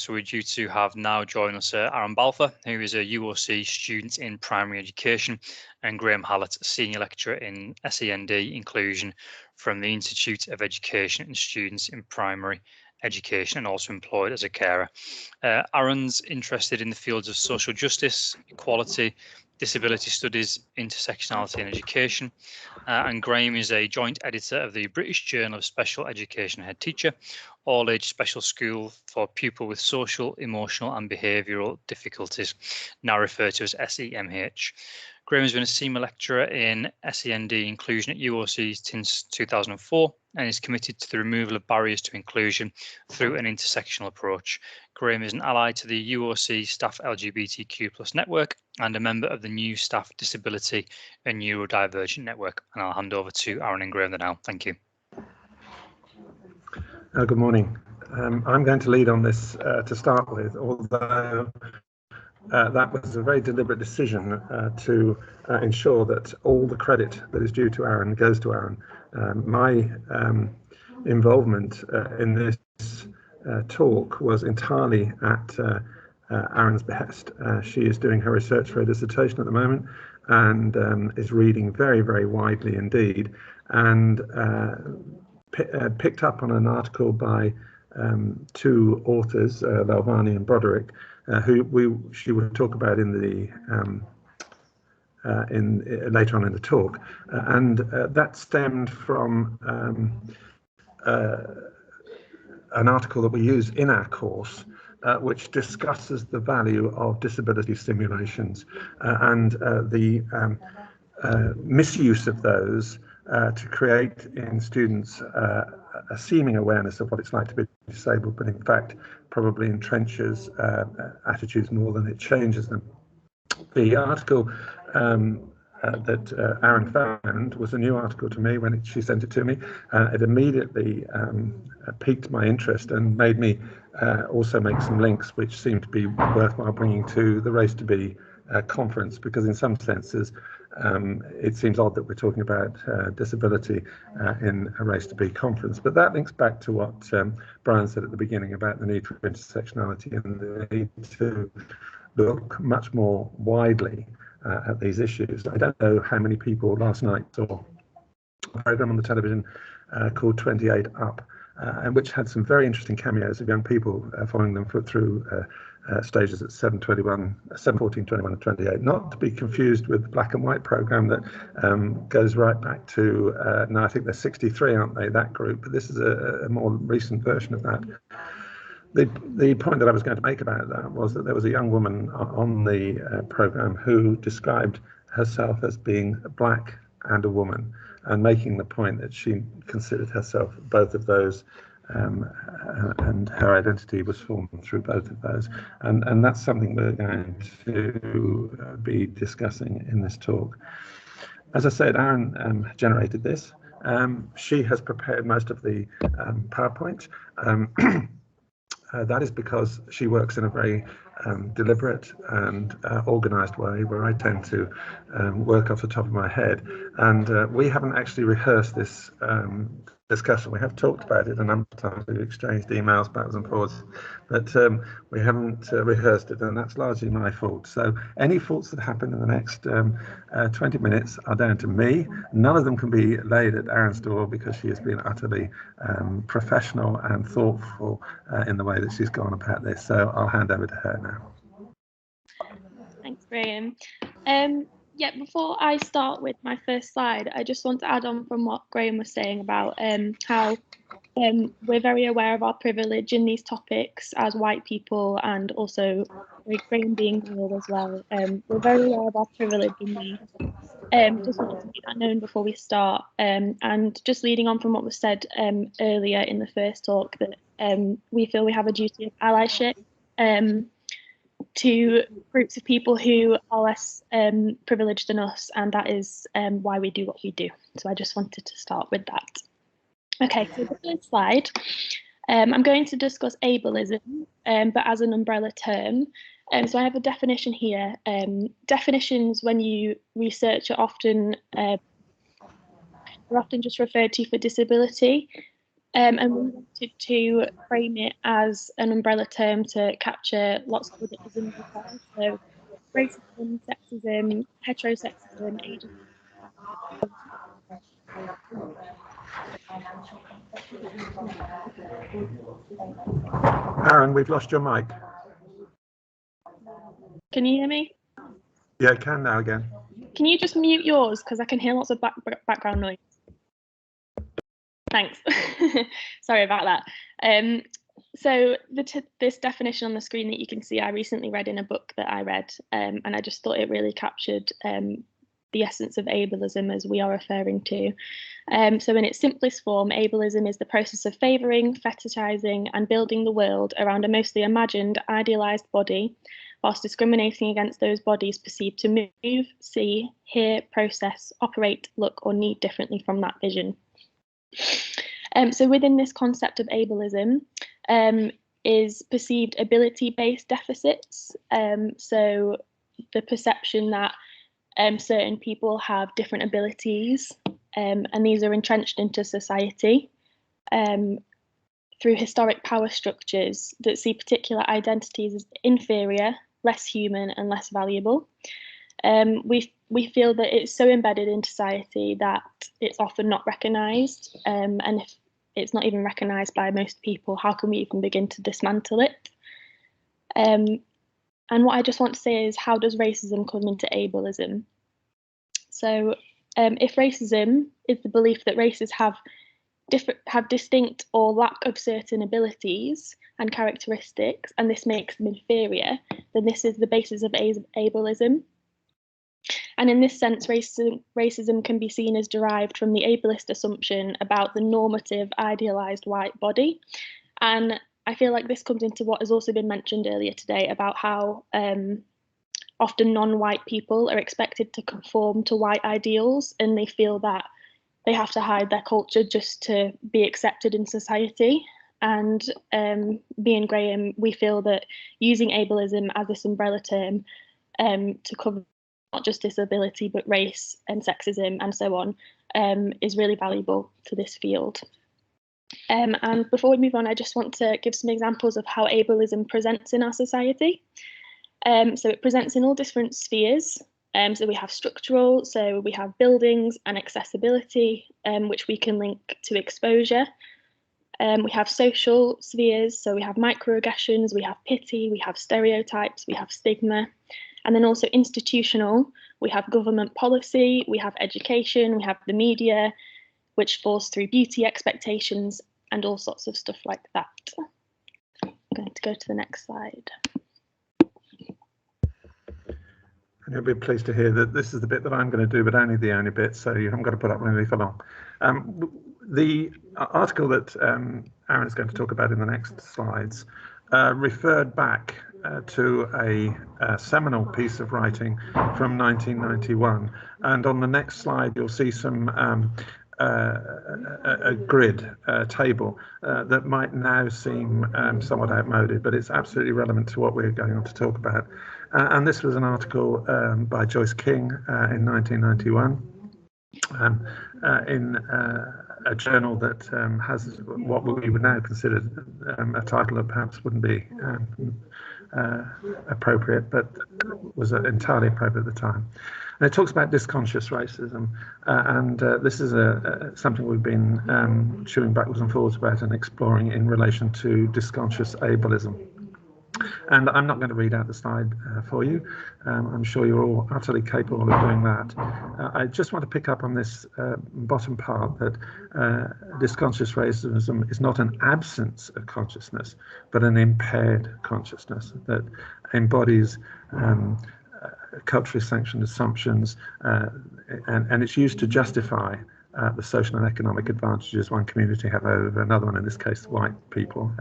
So we're due to have now join us Arran Balfour, who is a UOC student in primary education, and Graham Hallet, Senior Lecturer in SEND Inclusion from the Institute of Education and Students in Primary Education, and also employed as a carer. Arran's interested in the fields of social justice, equality, disability studies, intersectionality and education. And Graham is a joint editor of the British Journal of Special Education Head Teacher, all-age special school for pupil with social, emotional and behavioural difficulties, now referred to as SEMH. Graham has been a senior lecturer in SEND inclusion at UOC since 2004 and is committed to the removal of barriers to inclusion through an intersectional approach. Graham is an ally to the UOC Staff LGBTQ+ network and a member of the New Staff Disability and Neurodivergent Network. And I'll hand over to Arran and Graham now. Thank you. Good morning. I'm going to lead on this to start with, although that was a very deliberate decision to ensure that all the credit that is due to Arran goes to Arran. My involvement in this talk was entirely at Arran's behest. She is doing her research for a dissertation at the moment and is reading very, very widely indeed, and picked up on an article by two authors, Lalvani and Broderick, who she will talk about in the later on in the talk, and that stemmed from an article that we use in our course, which discusses the value of disability simulations and the misuse of those to create in students a seeming awareness of what it's like to be disabled, but in fact probably entrenches attitudes more than it changes them. The article that Arran found was a new article to me when she sent it to me. It immediately piqued my interest and made me also make some links which seemed to be worthwhile bringing to the Race to Be conference, because in some senses it seems odd that we're talking about disability in a Race to Be conference, but that links back to what Brian said at the beginning about the need for intersectionality and the need to look much more widely at these issues. I don't know how many people last night saw a program on the television called 28 Up, and which had some very interesting cameos of young people following them through stages at 7, 14, 21 and 28, not to be confused with the black and white program that goes right back to, now I think they're 63, aren't they, that group, but this is a more recent version of that. The point that I was going to make about that was that there was a young woman on the program who described herself as being black and a woman, and making the point that she considered herself both of those, and her identity was formed through both of those, and that's something we're going to be discussing in this talk. As I said, Arran generated this. She has prepared most of the PowerPoint. That is because she works in a very deliberate and organised way, where I tend to work off the top of my head. And we haven't actually rehearsed this discussion. We have talked about it a number of times. We've exchanged emails backwards and forwards, but we haven't rehearsed it, and that's largely my fault. So any faults that happen in the next 20 minutes are down to me. None of them can be laid at Arran's door, because she has been utterly professional and thoughtful in the way that she's gone about this. So I'll hand over to her now. Thanks, Graham. Yeah, before I start with my first slide, I just want to add on from what Graham was saying about how we're very aware of our privilege in these topics as white people, and also with Graham being male as well. We're very aware of our privilege in these. Just wanted to make that known before we start. And just leading on from what was said earlier in the first talk, that we feel we have a duty of allyship to groups of people who are less privileged than us, and that is why we do what we do. So I just wanted to start with that. Okay, so the first slide, I'm going to discuss ableism, but as an umbrella term. So I have a definition here. Definitions, when you research, are often just referred to for disability, And we wanted to frame it as an umbrella term to capture lots of other isms as well. So racism, sexism, heterosexism, ageism. Aaron, we've lost your mic. Can you hear me? Yeah, I can now again. Can you just mute yours, because I can hear lots of background noise. Thanks. Sorry about that. So this definition on the screen that you can see, I recently read in a book that I read, and I just thought it really captured the essence of ableism as we are referring to. So in its simplest form, ableism is the process of favouring, fetishizing and building the world around a mostly imagined, idealised body, whilst discriminating against those bodies perceived to move, see, hear, process, operate, look or need differently from that vision. So within this concept of ableism is perceived ability-based deficits. So the perception that certain people have different abilities, and these are entrenched into society through historic power structures that see particular identities as inferior, less human and less valuable. We feel that it's so embedded in society that it's often not recognised, and if it's not even recognised by most people, how can we even begin to dismantle it? And what I just want to say is, how does racism come into ableism? So if racism is the belief that races have distinct or lack of certain abilities and characteristics, and this makes them inferior, then this is the basis of ableism. And in this sense, racism can be seen as derived from the ableist assumption about the normative, idealised white body. And I feel like this comes into what has also been mentioned earlier today about how often non-white people are expected to conform to white ideals, and they feel that they have to hide their culture just to be accepted in society. And me and Graham, we feel that using ableism as this umbrella term to cover not just disability, but race and sexism and so on, is really valuable to this field. And before we move on, I just want to give some examples of how ableism presents in our society. So it presents in all different spheres. So we have structural, so we have buildings and accessibility, which we can link to exposure. We have social spheres, so we have microaggressions, we have pity, we have stereotypes, we have stigma. And then also institutional, we have government policy, we have education, we have the media, which falls through beauty expectations and all sorts of stuff like that. I'm going to go to the next slide. And you'll be pleased to hear that this is the bit that I'm going to do, but only the only bit, so you haven't got to put up with me for long. The article that Aaron is going to talk about in the next slides referred back to a seminal piece of writing from 1991. And on the next slide, you'll see some a grid table that might now seem somewhat outmoded, but it's absolutely relevant to what we're going on to talk about. And this was an article by Joyce King in 1991 in a journal that has what we would now consider a title that perhaps wouldn't be appropriate, but was entirely appropriate at the time. And it talks about disconscious racism, and this is something we've been chewing backwards and forwards about and exploring in relation to disconscious ableism. And I'm not going to read out the slide for you. I'm sure you're all utterly capable of doing that. I just want to pick up on this bottom part, that disconscious racism is not an absence of consciousness, but an impaired consciousness that embodies culturally sanctioned assumptions, and it's used to justify the social and economic advantages one community have over another one, in this case white people,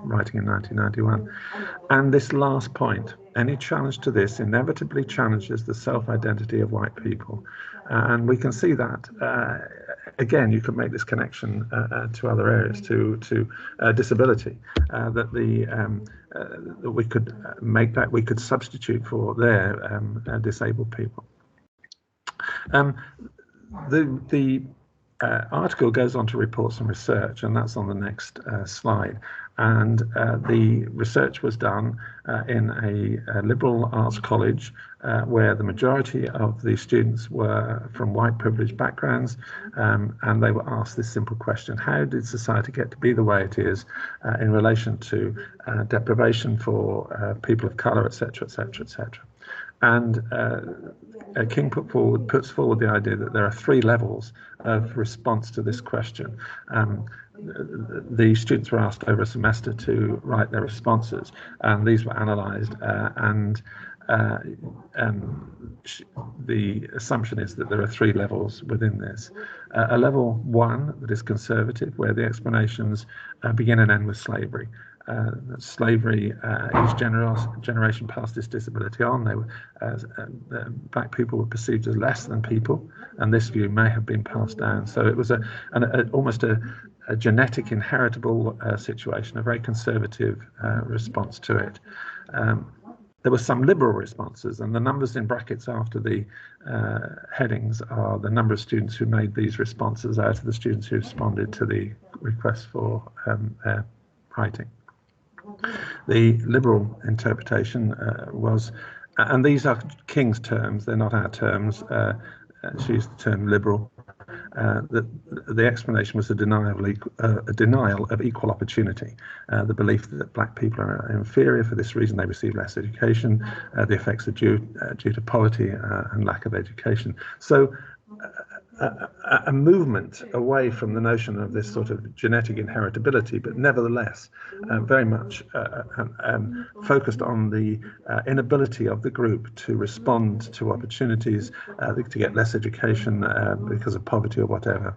writing in 1991. And this last point, any challenge to this inevitably challenges the self-identity of white people. And we can see that, again, you could make this connection to other areas, to disability, that we could make that, we could substitute for their disabled people. The article goes on to report some research, and that's on the next slide. And the research was done in a liberal arts college where the majority of the students were from white privileged backgrounds, and they were asked this simple question: how did society get to be the way it is in relation to deprivation for people of colour, etc., etc., etc. And King puts forward the idea that there are three levels of response to this question. The students were asked over a semester to write their responses, and these were analysed, and the assumption is that there are three levels within this. A level one that is conservative, where the explanations begin and end with slavery. Slavery, each generation passed this disability on. They were, black people were perceived as less than people, and this view may have been passed down. So it was almost a genetic inheritable situation, a very conservative response to it. There were some liberal responses, and the numbers in brackets after the headings are the number of students who made these responses out of the students who responded to the request for writing. The liberal interpretation was, and these are King's terms, they're not our terms, she used the term liberal, that the explanation was a denial of equal opportunity, the belief that black people are inferior, for this reason they receive less education, the effects are due to poverty and lack of education. So a movement away from the notion of this sort of genetic inheritability, but nevertheless very much focused on the inability of the group to respond to opportunities, to get less education because of poverty or whatever.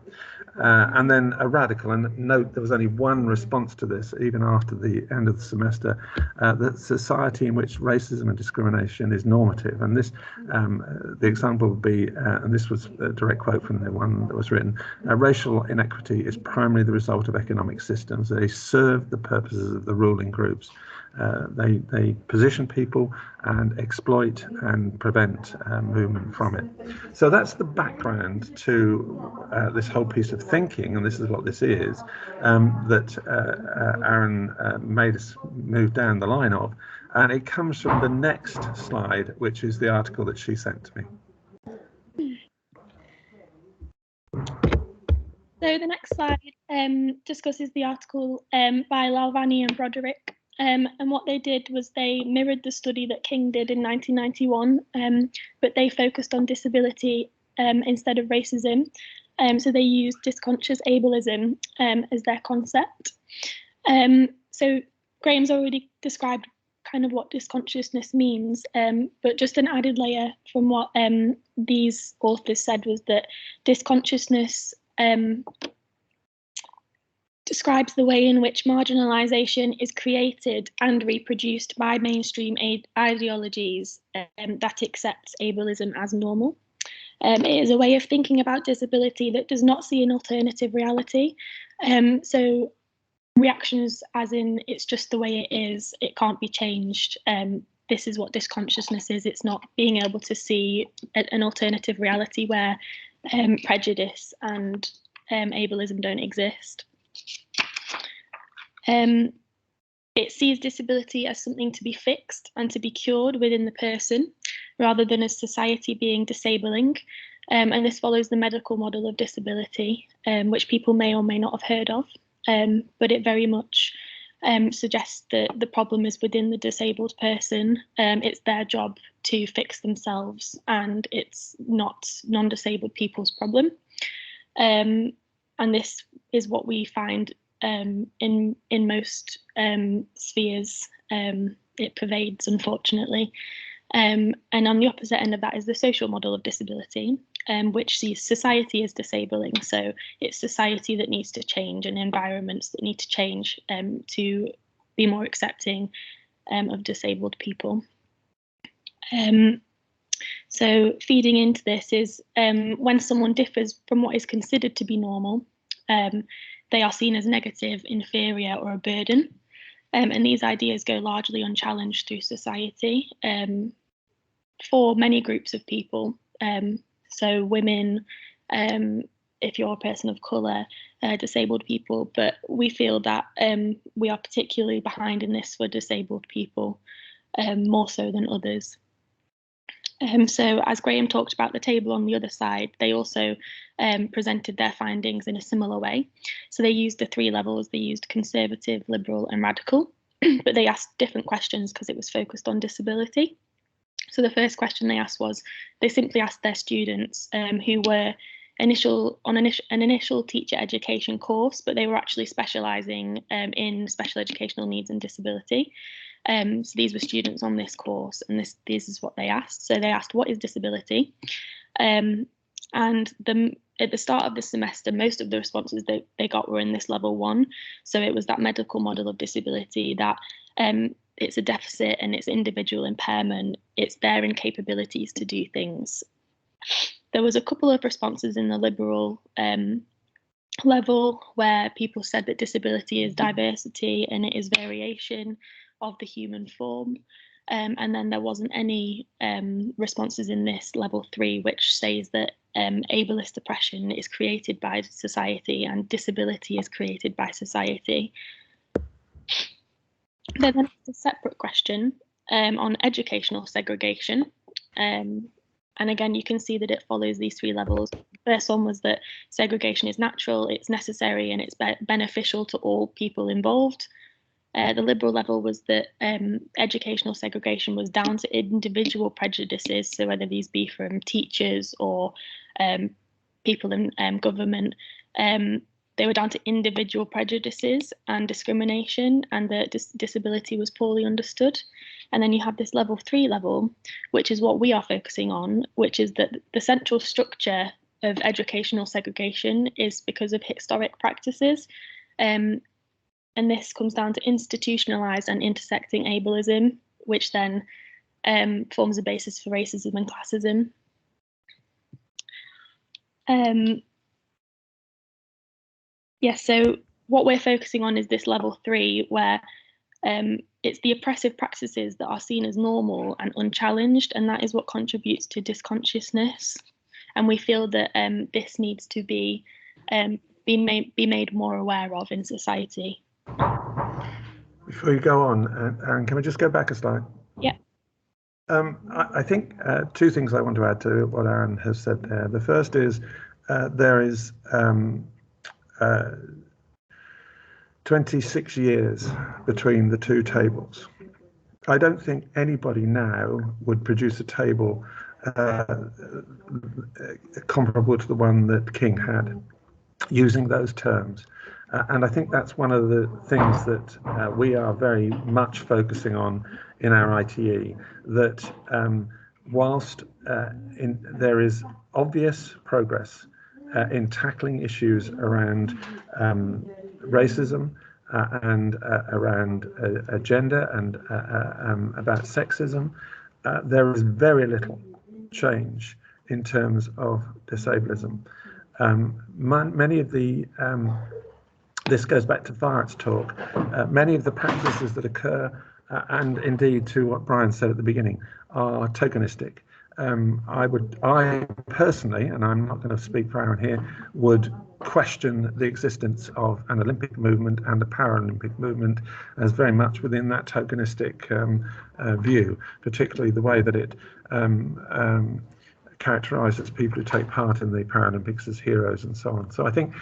And then a radical, and note there was only one response to this, even after the end of the semester, that society in which racism and discrimination is normative. And this, the example would be, and this was a direct quote from the one that was written, racial inequity is primarily the result of economic systems. They serve the purposes of the ruling groups. They position people and exploit and prevent movement from it. So that's the background to this whole piece of thinking, and this is what this is, that Arran made us move down the line of. And it comes from the next slide, which is the article that she sent to me. So the next slide discusses the article by Lalvani and Broderick. And what they did was they mirrored the study that King did in 1991, but they focused on disability instead of racism. So they used disconscious ableism as their concept. So Graham's already described kind of what disconsciousness means, but just an added layer from what these authors said was that disconsciousness describes the way in which marginalisation is created and reproduced by mainstream ideologies that accepts ableism as normal. It is a way of thinking about disability that does not see an alternative reality. So reactions as in it's just the way it is, it can't be changed. This is what disconsciousness is. It's not being able to see an alternative reality where prejudice and ableism don't exist. It sees disability as something to be fixed and to be cured within the person, rather than as society being disabling. And this follows the medical model of disability, which people may or may not have heard of, but it very much suggests that the problem is within the disabled person. It's their job to fix themselves, and it's not non-disabled people's problem. And this is what we find in most spheres. It pervades, unfortunately. And on the opposite end of that is the social model of disability, which sees society as disabling. So it's society that needs to change and environments that need to change to be more accepting of disabled people. So feeding into this is when someone differs from what is considered to be normal, they are seen as negative, inferior, or a burden. And these ideas go largely unchallenged through society for many groups of people. So women, if you're a person of colour, disabled people, but we feel that we are particularly behind in this for disabled people, more so than others. So as Graham talked about the table on the other side, they also presented their findings in a similar way. So they used the 3 levels. They used conservative, liberal and radical, but they asked different questions because it was focused on disability. So the first question they asked was, they simply asked their students who were an initial teacher education course, but they were actually specialising in special educational needs and disability. So these were students on this course, and this is what they asked. So they asked, what is disability? And at the start of the semester, most of the responses they got were in this level 1. So it was that medical model of disability, that it's a deficit and it's individual impairment, it's their incapabilities to do things. There was a couple of responses in the liberal level where people said that disability is diversity and it is variation of the human form. And then there wasn't any responses in this level 3, which says that ableist oppression is created by society and disability is created by society. Then there's a separate question on educational segregation. And again, you can see that it follows these 3 levels. The first one was that segregation is natural, it's necessary, and it's beneficial to all people involved. The liberal level was that educational segregation was down to individual prejudices, so whether these be from teachers or people in government, they were down to individual prejudices and discrimination, and that disability was poorly understood. And then you have this level 3 level, which is what we are focusing on, which is that the central structure of educational segregation is because of historic practices. And this comes down to institutionalized and intersecting ableism, which then forms a basis for racism and classism. So what we're focusing on is this level 3, where it's the oppressive practices that are seen as normal and unchallenged, and that is what contributes to disconsciousness. And we feel that this needs to be made more aware of in society. Before you go on, Arran, can we just go back a slide? Yeah. I think 2 things I want to add to what Arran has said there. The first is there is 26 years between the 2 tables. I don't think anybody now would produce a table comparable to the one that King had, using those terms. And I think that's one of the things that we are very much focusing on in our ITE, that whilst there is obvious progress in tackling issues around racism and around gender and about sexism, there is very little change in terms of disablism. Many of the this goes back to Farhat's talk. Many of the practices that occur, and indeed to what Brian said at the beginning, are tokenistic. I personally, and I'm not going to speak for Arran here, would question the existence of an Olympic movement and a Paralympic movement as very much within that tokenistic view, particularly the way that it characterises people who take part in the Paralympics as heroes and so on. So I think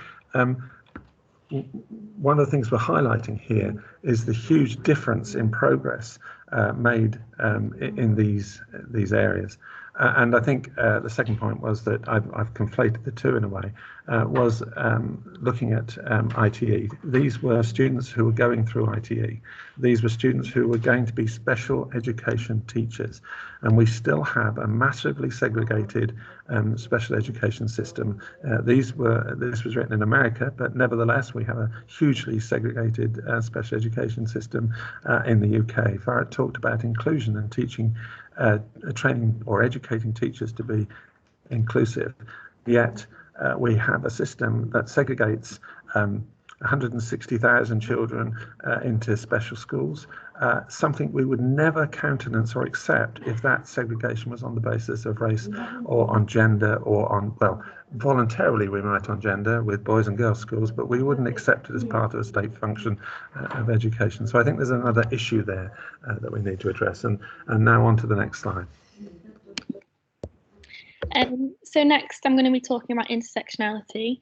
one of the things we're highlighting here is the huge difference in progress made in these areas. And I think the second point was that I've conflated the 2 in a way, was looking at ITE. These were students who were going through ITE. These were students who were going to be special education teachers. And we still have a massively segregated special education system. This was written in America, but nevertheless, we have a hugely segregated special education system in the UK. Farhat talked about inclusion and teaching, training or educating teachers to be inclusive, yet we have a system that segregates 160,000 children into special schools, something we would never countenance or accept if that segregation was on the basis of race or on gender or on, well, voluntarily we might on gender with boys and girls schools, but we wouldn't accept it as part of a state function of education. So I think there's another issue there that we need to address. And now on to the next slide. So next I'm going to be talking about intersectionality.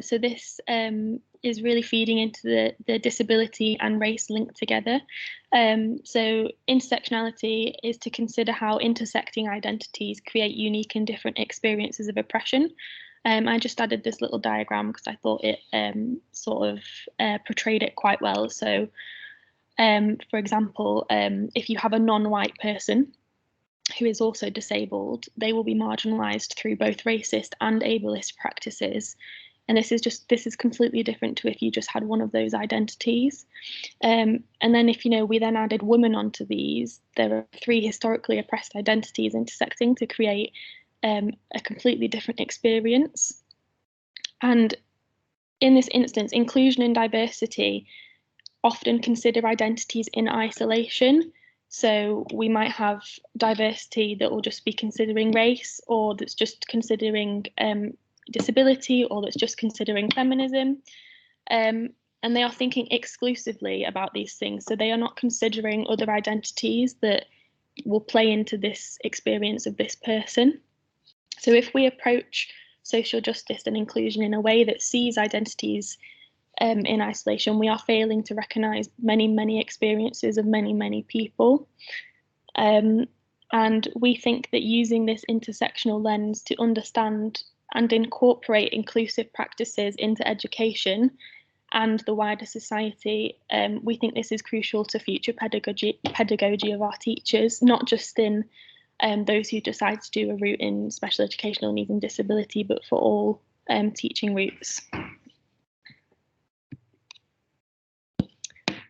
So this is really feeding into the disability and race linked together. So intersectionality is to consider how intersecting identities create unique and different experiences of oppression. I just added this little diagram because I thought it sort of portrayed it quite well. So for example, if you have a non-white person who is also disabled, they will be marginalised through both racist and ableist practices. And this is completely different to if you just had one of those identities. And then if, we then added women onto these, there are 3 historically oppressed identities intersecting to create a completely different experience. And in this instance, inclusion and diversity often consider identities in isolation. So we might have diversity that will just be considering race, or that's just considering disability, or that's just considering feminism. And they are thinking exclusively about these things. So they are not considering other identities that will play into this experience of this person. So if we approach social justice and inclusion in a way that sees identities in isolation, we are failing to recognise many, many experiences of many, many people. And we think that using this intersectional lens to understand and incorporate inclusive practices into education and the wider society, we think this is crucial to future pedagogy of our teachers, not just in those who decide to do a route in special educational needs and disability, but for all teaching routes.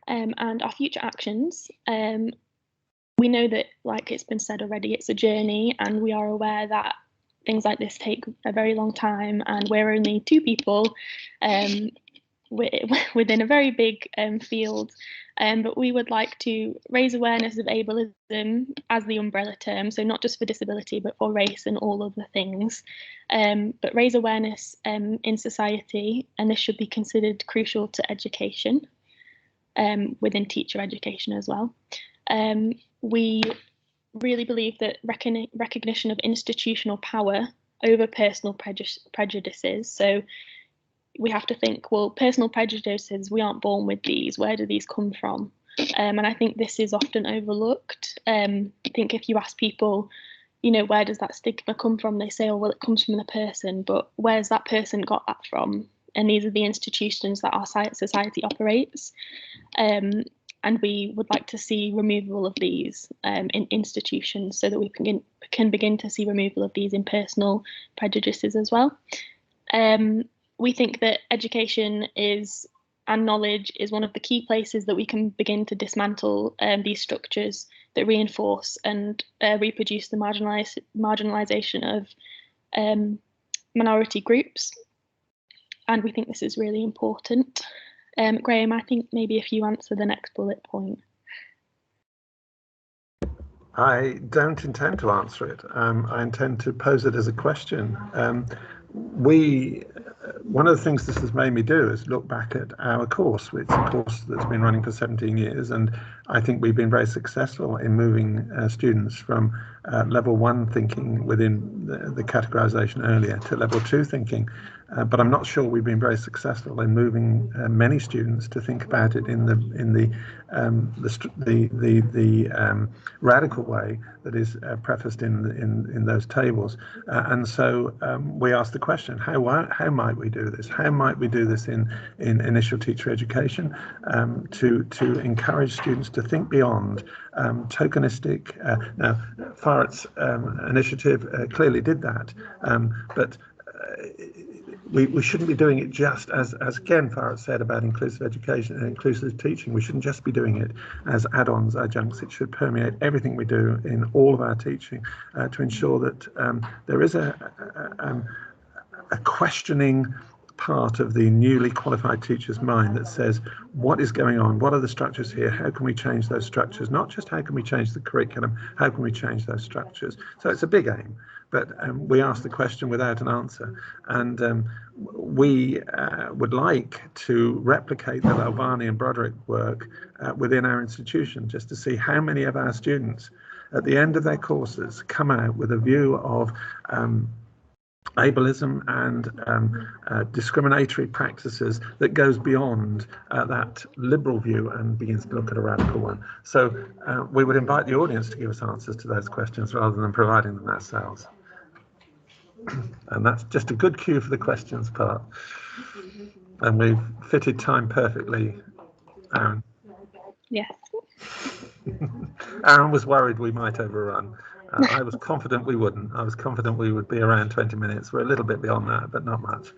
And our future actions, we know that, like it's been said already, it's a journey, and we are aware that things like this take a very long time, and we're only 2 people within a very big field. But we would like to raise awareness of ableism as the umbrella term, so not just for disability, but for race and all other things. But raise awareness in society, and this should be considered crucial to education. Within teacher education as well. We really believe that recognition of institutional power over personal prejudices. So we have to think, well, personal prejudices, we aren't born with these. Where do these come from? And I think this is often overlooked. I think if you ask people, where does that stigma come from? They say, oh, well, it comes from the person, but where's that person got that from? And these are the institutions that our society operates. And we would like to see removal of these in institutions so that we can begin to see removal of these in personal prejudices as well. We think that education and knowledge is one of the key places that we can begin to dismantle these structures that reinforce and reproduce the marginalisation of minority groups. And we think this is really important. Graham, I think maybe if you answer the next bullet point. I don't intend to answer it. I intend to pose it as a question. One of the things this has made me do is look back at our course, which is a course that's been running for 17 years, and I think we've been very successful in moving students from level 1 thinking within the categorization earlier to level 2 thinking. But I'm not sure we've been very successful in moving many students to think about it in the radical way that is prefaced in those tables. And so we asked the question: how might we do this? How might we do this in initial teacher education to encourage students to think beyond tokenistic? Now, Farrett's initiative clearly did that, but we shouldn't be doing it just as again Farrett said about inclusive education and inclusive teaching. We shouldn't just be doing it as add-ons, adjuncts. It should permeate everything we do in all of our teaching to ensure that there is a questioning part of the newly qualified teacher's mind that says, what is going on? What are the structures here? How can we change those structures? Not just how can we change the curriculum, how can we change those structures? So it's a big aim, but we ask the question without an answer. And we would like to replicate the Lalvani and Broderick work within our institution, just to see how many of our students at the end of their courses come out with a view of ableism and discriminatory practices that goes beyond that liberal view and begins to look at a radical one. So we would invite the audience to give us answers to those questions rather than providing them ourselves. And that's just a good cue for the questions part. And we've fitted time perfectly, Arran. Yes. Arran was worried we might overrun. I was confident we wouldn't. I was confident we would be around 20 minutes. We're a little bit beyond that, but not much.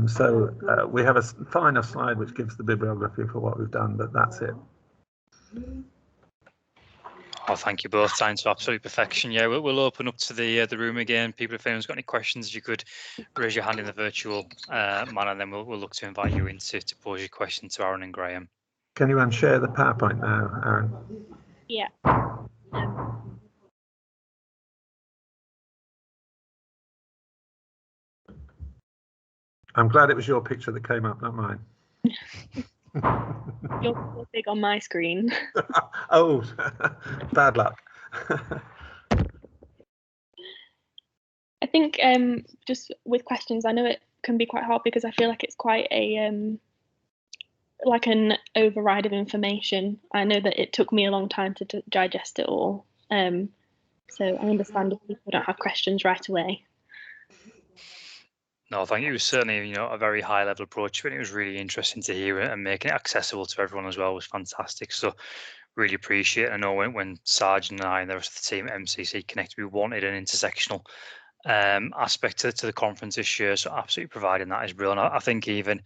So we have a final slide which gives the bibliography for what we've done, but that's it. Oh, thank you both. Time to absolute perfection. Yeah, we'll open up to the room again. People, if anyone's got any questions, you could raise your hand in the virtual manner, and then we'll look to invite you in to pose your question to Arran and Graham. Can you unshare the PowerPoint now, Arran? Yeah. I'm glad it was your picture that came up, not mine. You're big on my screen. Oh, bad luck. I think just with questions, I know it can be quite hard because I feel like it's quite a like an override of information. I know that it took me a long time to digest it all. So I understand if people don't have questions right away. No, thank you. It was certainly, a very high level approach, and it was really interesting to hear it, and making it accessible to everyone as well was fantastic. So really appreciate it. I know when Sargent and I and the rest of the team at MCC Connect, we wanted an intersectional aspect to the conference this year. So absolutely providing that is brilliant. I think even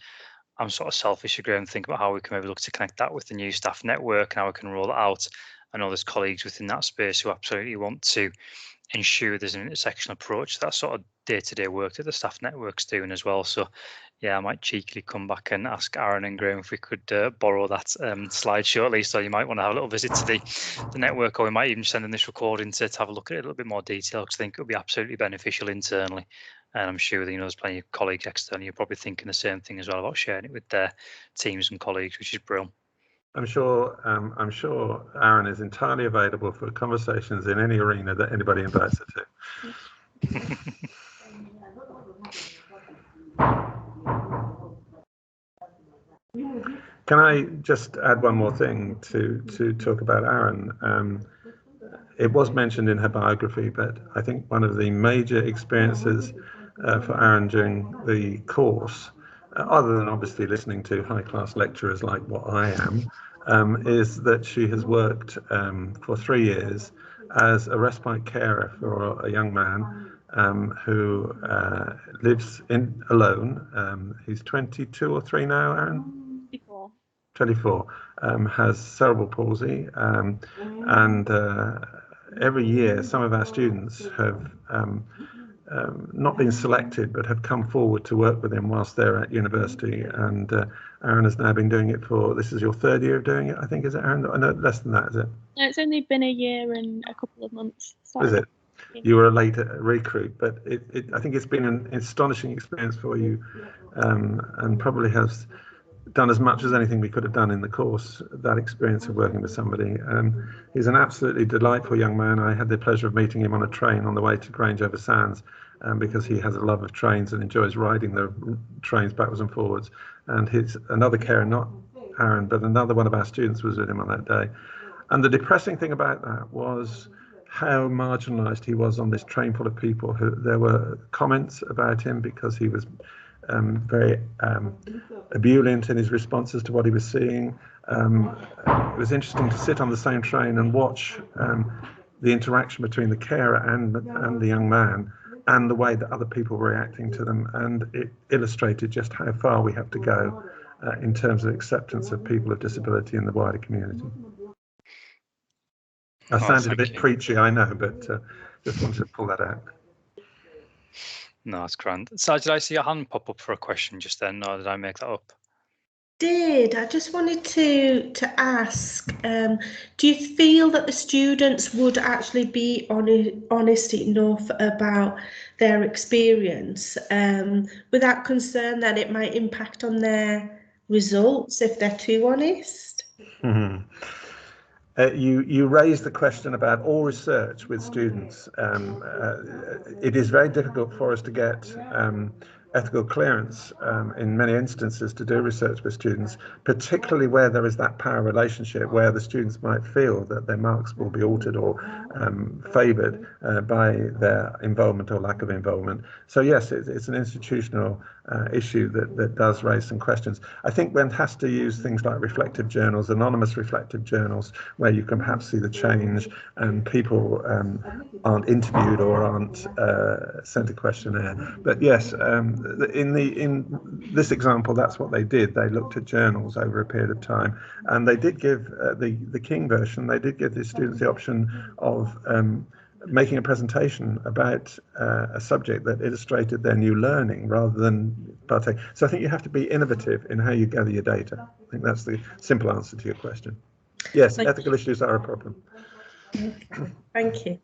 I'm sort of selfish again and think about how we can maybe look to connect that with the new staff network and how we can roll it out. I know there's colleagues within that space who absolutely want to ensure there's an intersectional approach to that sort of day-to-day work that the staff network's doing as well. So yeah, I might cheekily come back and ask Arran and Graham if we could borrow that slide shortly. So you might want to have a little visit to the network, or we might even send in this recording to have a look at it in a little bit more detail, because I think it would be absolutely beneficial internally. And I'm sure that, there's plenty of colleagues externally who are probably thinking the same thing as well about sharing it with their teams and colleagues, which is brilliant. I'm sure Arran is entirely available for conversations in any arena that anybody invites her to. Can I just add one more thing to talk about Arran? It was mentioned in her biography, but I think one of the major experiences for Arran during the course, other than obviously listening to high-class lecturers like what I am, is that she has worked for 3 years as a respite carer for a young man who lives alone. He's 22 or 3 now, Arran? 24, has cerebral palsy, and every year some of our students have not been selected but have come forward to work with him whilst they're at university. And Arran has now been doing it this is your 3rd year of doing it, I think, is it, Arran? No, less than that, is it? No, it's only been a year and a couple of months. Is it? You were a late recruit, but I think it's been an astonishing experience for you, and probably has done as much as anything we could have done in the course, that experience of working with somebody. He's an absolutely delightful young man. I had the pleasure of meeting him on a train on the way to Grange-over-Sands, because he has a love of trains and enjoys riding the trains backwards and forwards. And another carer, not Arran, but another one of our students was with him on that day. And the depressing thing about that was how marginalised he was on this train full of people. There were comments about him because he was very ebullient in his responses to what he was seeing. It was interesting to sit on the same train and watch the interaction between the carer and the young man, and the way that other people were reacting to them. And it illustrated just how far we have to go in terms of acceptance of people with disability in the wider community. I sounded a bit preachy, I know, but just wanted to pull that out. No, that's grand. So did I see your hand pop up for a question just then, or did I make that up? I just wanted to ask, do you feel that the students would actually be honest enough about their experience without concern that it might impact on their results if they're too honest? Mm-hmm. You raised the question about all research with students. It is very difficult for us to get ethical clearance in many instances to do research with students, particularly where there is that power relationship where the students might feel that their marks will be altered or favoured by their involvement or lack of involvement. So yes, it's an institutional issue that does raise some questions. I think one has to use things like reflective journals, anonymous reflective journals, where you can perhaps see the change and people aren't interviewed or aren't sent a questionnaire. But yes, in this example, that's what they did. They looked at journals over a period of time, and they did give the King version. They did give the students the option of making a presentation about a subject that illustrated their new learning rather than partake. So I think you have to be innovative in how you gather your data. I think that's the simple answer to your question. Yes, ethical issues are a problem. Thank you.